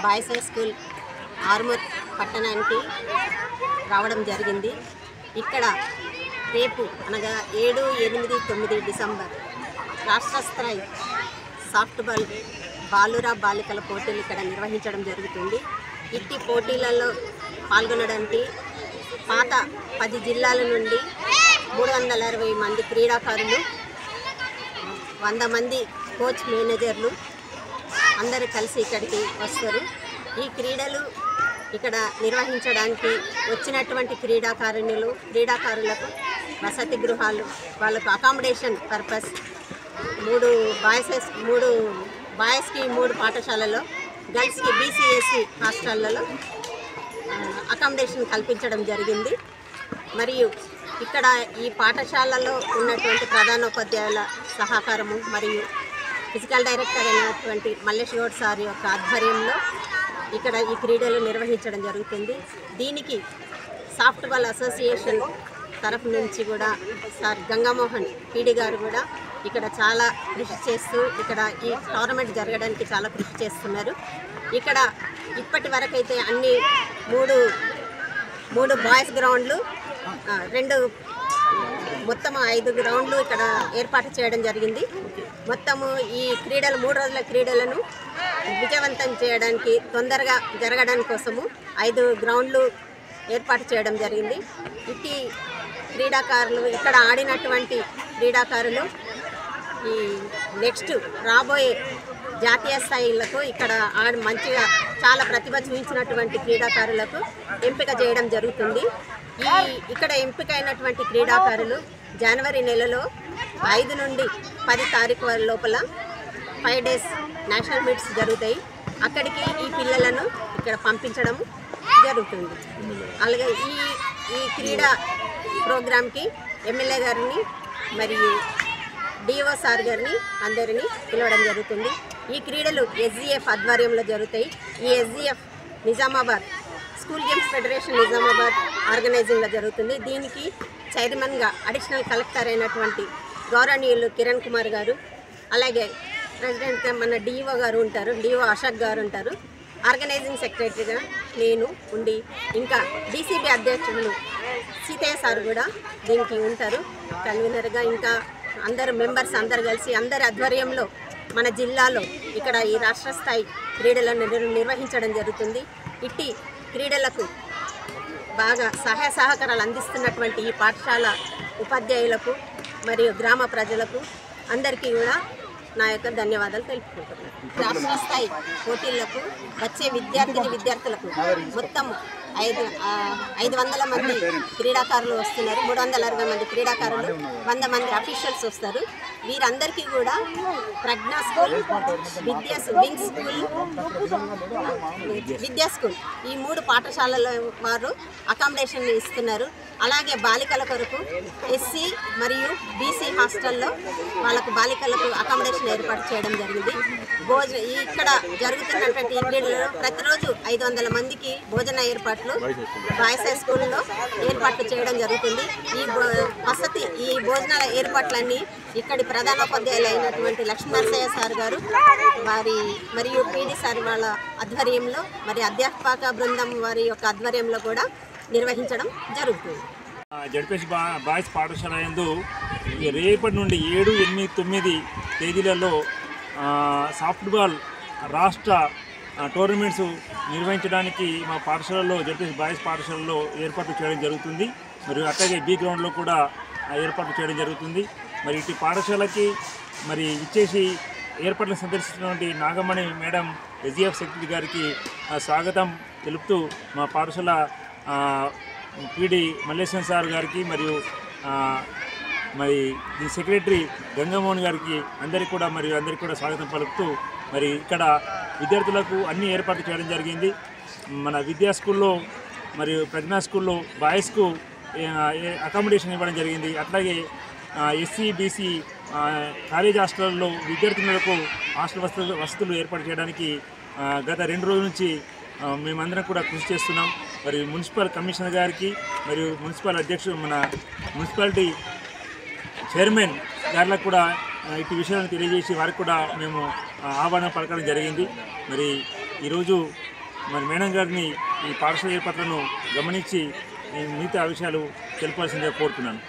Boys high school Armoor పట్టణానికి రావడం జరిగింది. ఇక్కడ రేపు అనగా 7, 8, 9 డిసెంబర్ రాష్ట్ర స్థాయి సాఫ్ట్బాల్ బాలుర బాలికల పోటీలు ఇక్కడ నిర్వహించడం జరుగుతుంది. ఇట్టి పోటీలలో పాల్గొనడానికి పాత 10 జిల్లాల నుండి 360 మంది క్రీడాకారులు, 100 మంది కోచ్ మేనేజర్లు అందరూ కలిసి ఇక్కడికి వస్తారు. ఈ క్రీడలు ఇక్కడ నిర్వహించడానికి వచ్చినటువంటి క్రీడాకారులకు వసతి గృహాలు, వాళ్ళకు అకామిడేషన్ పర్పస్ 3 బాయ్స్కి 3 పాఠశాలలో, గర్ల్స్కి BCSC హాస్టళ్లలో అకామిడేషన్ కల్పించడం జరిగింది. మరియు ఇక్కడ ఈ పాఠశాలలో ఉన్నటువంటి ప్రధానోపాధ్యాయుల సహకారము మరియు ఫిజికల్ డైరెక్టర్ అయినటువంటి మల్లేష్ గౌడ్ సార్ యొక్క ఆధ్వర్యంలో ఇక్కడ ఈ క్రీడలు నిర్వహించడం జరుగుతుంది. దీనికి సాఫ్ట్బాల్ అసోసియేషన్ తరఫు నుంచి కూడా సార్ గంగామోహన్ PD గారు కూడా ఇక్కడ చాలా కృషి చేస్తూ ఇక్కడ ఈ టోర్నమెంట్ జరగడానికి చాలా కృషి చేస్తున్నారు. ఇక్కడ ఇప్పటి వరకైతే అన్ని 3 బాయ్స్ గ్రౌండ్లు, 2 మొత్తం 5 గ్రౌండ్లు ఇక్కడ ఏర్పాటు చేయడం జరిగింది. మొత్తము ఈ క్రీడలు 3 రోజుల క్రీడలను విజయవంతం చేయడానికి తొందరగా జరగడానికి కోసము 5 గ్రౌండ్లు ఏర్పాటు చేయడం జరిగింది. ఇట్టి క్రీడాకారులు ఇక్కడ ఆడినటువంటి క్రీడాకారులు ఈ నెక్స్ట్ రాబోయే జాతీయ స్థాయిలకు ఇక్కడ మంచిగా చాలా ప్రతిభ చూపించినటువంటి క్రీడాకారులకు ఎంపిక చేయడం జరుగుతుంది. ఇక్కడ ఎంపికైనటువంటి క్రీడాకారులు జనవరి నెలలో 5 నుండి 10 తారీఖు లోపల 5 డేస్ నేషనల్ మీట్స్ జరుగుతాయి. అక్కడికి ఈ పిల్లలను ఇక్కడ పంపించడం జరుగుతుంది. అలాగే ఈ క్రీడా ప్రోగ్రాంకి ఎమ్మెల్యే గారిని మరియు DO సార్ గారిని అందరినీ పిలవడం జరుగుతుంది. ఈ క్రీడలు SGF ఆధ్వర్యంలో జరుగుతాయి. ఈ SGF Nizamabad school games federation Nizamabad ఆర్గనైజింగ్లో జరుగుతుంది. దీనికి చైర్మన్గా అడిషనల్ కలెక్టర్ అయినటువంటి గౌరవనీయులు కిరణ్ కుమార్ గారు, అలాగే ప్రెసిడెంట్గా మన DO గారు ఉంటారు, DO అశోక్ గారు ఉంటారు. ఆర్గనైజింగ్ సెక్రటరీగా నేను ఉండి, ఇంకా DCB అధ్యక్షులు సీతయ్య సార్ కూడా దీనికి ఉంటారు కన్వీనర్గా. ఇంకా అందరు మెంబర్స్ అందరు కలిసి అందరి ఆధ్వర్యంలో మన జిల్లాలో ఇక్కడ ఈ రాష్ట్ర స్థాయి క్రీడలను నిర్వహించడం జరుగుతుంది. ఇట్టి క్రీడలకు బాగా సహాయ సహకారాలు అందిస్తున్నటువంటి ఈ పాఠశాల ఉపాధ్యాయులకు మరియు గ్రామ ప్రజలకు అందరికీ కూడా నా యొక్క ధన్యవాదాలు తెలుపుకుంటున్నాను. రాష్ట్ర స్థాయి పోటీలకు వచ్చే విద్యార్థులకు మొత్తం 500 మంది క్రీడాకారులు వస్తున్నారు. 360 మంది క్రీడాకారులు, 100 మంది అఫీషియల్స్ వస్తారు. వీరందరికీ కూడా ప్రజ్ఞా స్కూల్, విద్యా స్కూల్ ఈ 3 పాఠశాలల వారు అకామిడేషన్ ఇస్తున్నారు. అలాగే బాలికల కొరకు SC మరియు BC హాస్టల్లో వాళ్ళకు బాలికలకు అకామిడేషన్ ఏర్పాటు చేయడం జరిగింది. ఇక్కడ జరుగుతున్నటువంటి ఈ క్రీడలలో ప్రతిరోజు 500 మందికి భోజన ఏర్పాట్లు బాయ్స్ హై స్కూల్లో ఏర్పాట్లు చేయడం జరుగుతుంది. ఈ భోజనాల ఏర్పాట్లన్నీ ఇక్కడి ప్రధానోపాధ్యాయులు అయినటువంటి లక్ష్మీనరసయ్య సార్ గారు మరియు PD సార్ వాళ్ళ ఆధ్వర్యంలో, మరి అధ్యాపక బృందం వారి యొక్క ఆధ్వర్యంలో కూడా నిర్వహించడం జరుగుతుంది. జడ్పీఎస్ బాయ్స్ పాఠశాల యందు రేపటి నుండి 7, 8, 9 తేదీలలో సాఫ్ట్బాల్ రాష్ట్ర టోర్నమెంట్స్ నిర్వహించడానికి మా పాఠశాలలో జడ్పీఎస్ బాయ్స్ పాఠశాలలో ఏర్పాటు చేయడం జరుగుతుంది. మరియు అట్లాగే B గ్రౌండ్లో కూడా ఏర్పాటు చేయడం జరుగుతుంది. మరి ఇటు పాఠశాలకి మరి ఇచ్చేసి ఏర్పాట్లను సందర్శించినటువంటి నాగమణి మేడం SGF సెక్రటరీ గారికి స్వాగతం తెలుపుతూ మా పాఠశాల PD మల్లేశ్వరం సార్ గారికి మరియు మరి సెక్రటరీ గంగామోహన్ గారికి అందరికీ కూడా స్వాగతం పలుకుతూ మరి ఇక్కడ విద్యార్థులకు అన్ని ఏర్పాట్లు చేయడం జరిగింది. మన విద్యా స్కూల్లో మరియు ప్రజ్ఞా స్కూల్లో బాయ్స్కు అకామిడేషన్ ఇవ్వడం జరిగింది. అట్లాగే SC BC కాలేజ్ హాస్టల్లో విద్యార్థులకు హాస్టల్ వసతులు ఏర్పాటు చేయడానికి గత 2 రోజుల నుంచి మేమందరం కూడా కృషి చేస్తున్నాం. మరి మున్సిపల్ కమిషనర్ గారికి మరియు మున్సిపల్ అధ్యక్షుడు మన మున్సిపాలిటీ చైర్మన్ గారికి కూడా ఇటు విషయాలను తెలియజేసి వారికి కూడా మేము ఆహ్వానం పలకడం జరిగింది. మరి ఈరోజు మరి మేడం గారిని ఈ పాఠశాల ఏర్పాట్లను గమనించి మిగతా విషయాలు తెలపాల్సిందిగా కోరుతున్నాను.